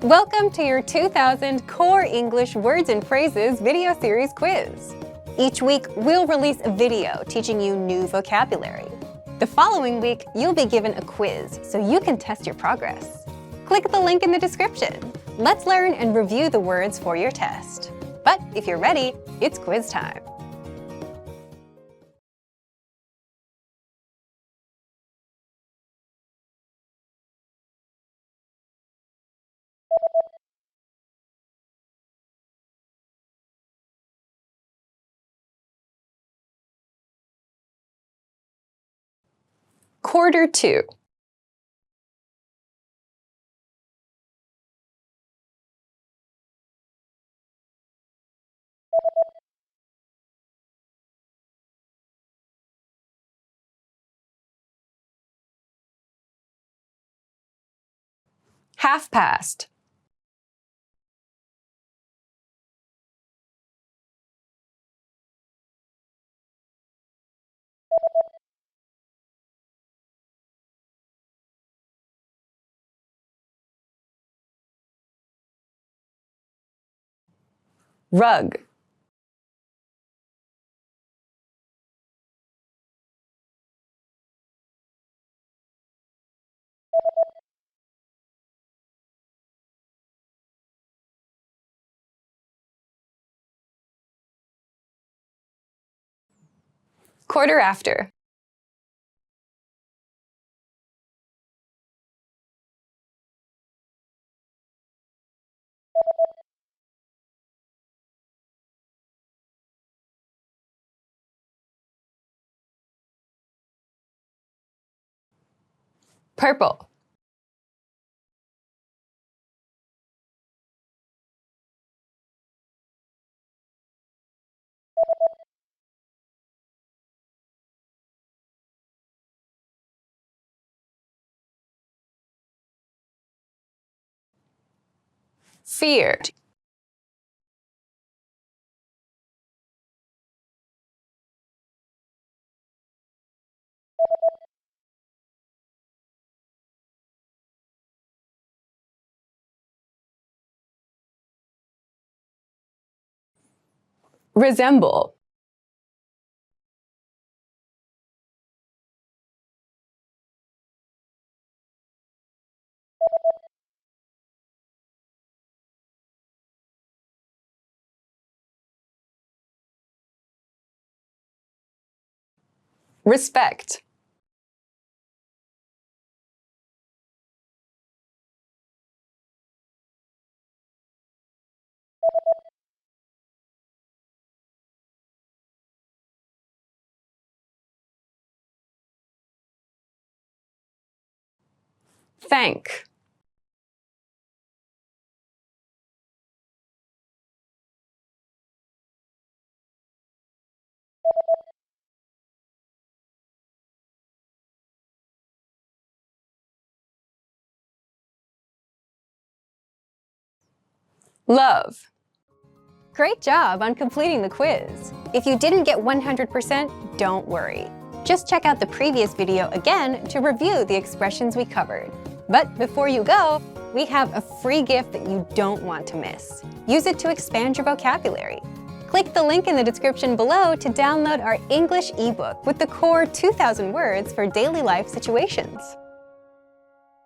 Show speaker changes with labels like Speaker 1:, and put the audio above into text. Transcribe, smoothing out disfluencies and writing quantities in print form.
Speaker 1: Welcome to your 2000 Core English Words and Phrases video series quiz. Each week, we'll release a video teaching you new vocabulary. The following week, you'll be given a quiz so you can test your progress. Click the link in the description. Let's learn and review the words for your test. But if you're ready, it's quiz time. Quarter to. Half past. Rug. Quarter after. Purple. Feared. Resemble. Respect. Thank. Love. Great job on completing the quiz. If you didn't get 100%, don't worry. Just check out the previous video again to review the expressions we covered. But before you go, we have a free gift that you don't want to miss. Use it to expand your vocabulary. Click the link in the description below to download our English ebook with the core 2,000 words for daily life situations.